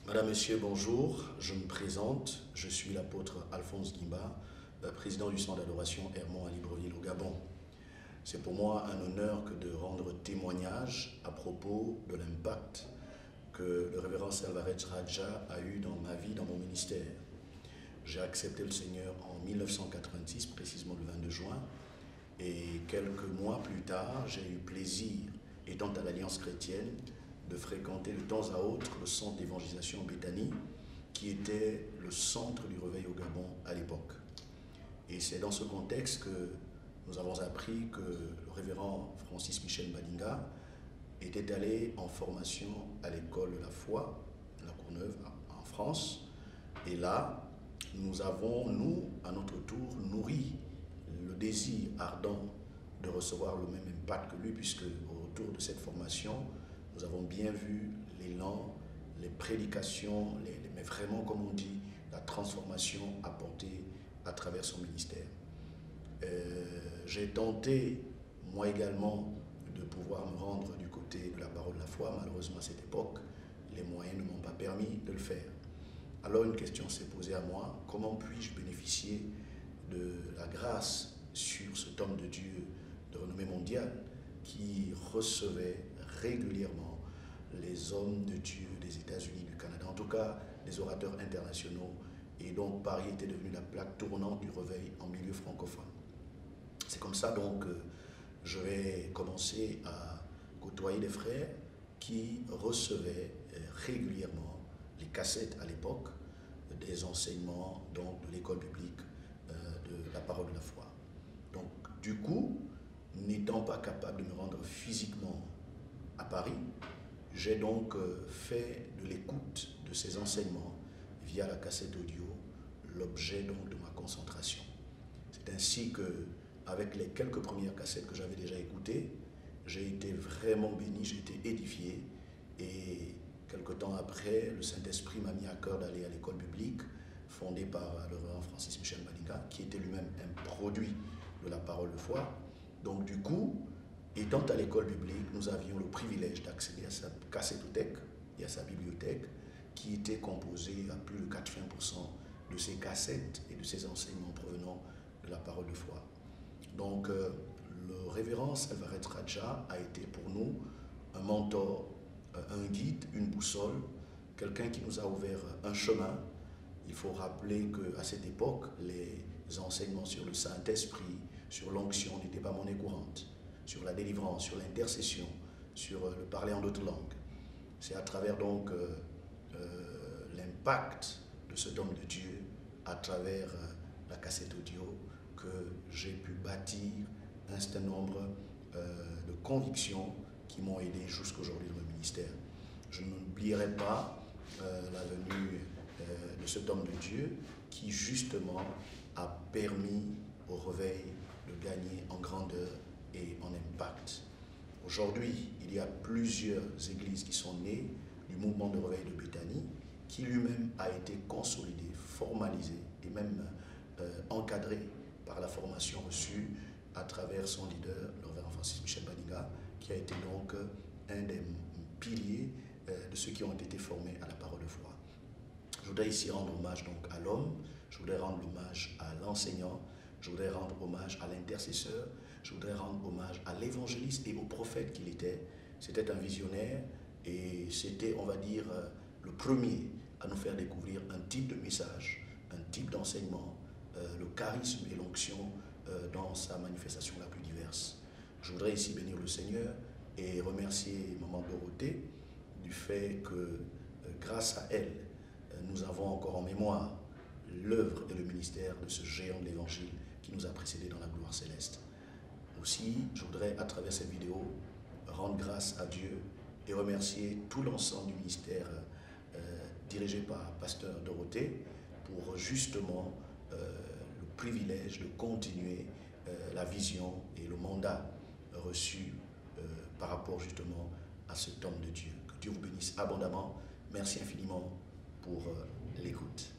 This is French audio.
Madame, Monsieur, bonjour. Je me présente. Je suis l'apôtre Alphonse Guimba, président du centre d'adoration Hermon à Libreville au Gabon. C'est pour moi un honneur que de rendre témoignage à propos de l'impact que le révérend Salvarez Radja a eu dans ma vie, dans mon ministère. J'ai accepté le Seigneur en 1986, précisément le 22 juin, et quelques mois plus tard, j'ai eu plaisir, étant à l'Alliance chrétienne, de fréquenter de temps à autre le centre d'évangélisation Béthanie, qui était le centre du réveil au Gabon à l'époque. Et c'est dans ce contexte que nous avons appris que le révérend Francis Michel Badinga était allé en formation à l'école de la foi, la Courneuve, en France. Et là, nous avons, nous, à notre tour, nourri le désir ardent de recevoir le même impact que lui, puisque au retour de cette formation, nous avons bien vu l'élan, les prédications, mais vraiment, comme on dit, la transformation apportée à travers son ministère. J'ai tenté, moi également, de pouvoir me rendre du côté de la parole de la foi. Malheureusement, à cette époque, les moyens ne m'ont pas permis de le faire. Alors une question s'est posée à moi: comment puis-je bénéficier de la grâce sur cet homme de Dieu de renommée mondiale qui recevait régulièrement les hommes de Dieu des États-Unis, du Canada, en tout cas des orateurs internationaux, et donc Paris était devenu la plaque tournante du réveil en milieu francophone. C'est comme ça donc que je vais commencer à côtoyer des frères qui recevaient régulièrement les cassettes à l'époque des enseignements donc, de l'école biblique de la parole de la foi. Donc du coup, n'étant pas capable de me rendre physiquement à Paris, j'ai donc fait de l'écoute de ces enseignements via la cassette audio l'objet donc de ma concentration. C'est ainsi que, avec les quelques premières cassettes que j'avais déjà écoutées, j'ai été vraiment béni, j'ai été édifié, et quelque temps après, le Saint-Esprit m'a mis à cœur d'aller à l'école biblique fondée par le révérend Francis Michel Badinga, qui était lui-même un produit de la parole de foi. Donc du coup, étant à l'école biblique, nous avions le privilège d'accéder à sa cassettothèque et à sa bibliothèque, qui était composée à plus de 80% de ses cassettes et de ses enseignements provenant de la parole de foi. Donc le révérend Salvarez Radja a été pour nous un mentor, un guide, une boussole, quelqu'un qui nous a ouvert un chemin. Il faut rappeler qu'à cette époque, les enseignements sur le Saint-Esprit, sur l'onction n'étaient pas monnaie courante, sur la délivrance, sur l'intercession, sur le parler en d'autres langues. C'est à travers donc l'impact de cet homme de Dieu, à travers la cassette audio, que j'ai pu bâtir un certain nombre de convictions qui m'ont aidé jusqu'aujourd'hui dans le ministère. Je n'oublierai pas la venue de cet homme de Dieu qui justement a permis au réveil de gagner en grandeur et en impact. Aujourd'hui, il y a plusieurs églises qui sont nées du mouvement de réveil de Béthanie, qui lui-même a été consolidé, formalisé et même encadré par la formation reçue à travers son leader, le révérend Francis Michel Badinga, qui a été donc un des piliers de ceux qui ont été formés à la parole de foi. Je voudrais ici rendre hommage donc à l'homme, je voudrais rendre hommage à l'enseignant, je voudrais rendre hommage à l'intercesseur, je voudrais rendre hommage à l'évangéliste et au prophète qu'il était. C'était un visionnaire et c'était, on va dire, le premier à nous faire découvrir un type de message, un type d'enseignement, le charisme et l'onction dans sa manifestation la plus diverse. Je voudrais ici bénir le Seigneur et remercier Maman Dorothée du fait que, grâce à elle, nous avons encore en mémoire l'œuvre et le ministère de ce géant de l'Évangile qui nous a précédés dans la gloire céleste. Aussi, je voudrais, à travers cette vidéo, rendre grâce à Dieu et remercier tout l'ensemble du ministère dirigé par Pasteur Dorothée pour justement le privilège de continuer la vision et le mandat reçu par rapport justement à cet homme de Dieu. Que Dieu vous bénisse abondamment. Merci infiniment pour l'écoute.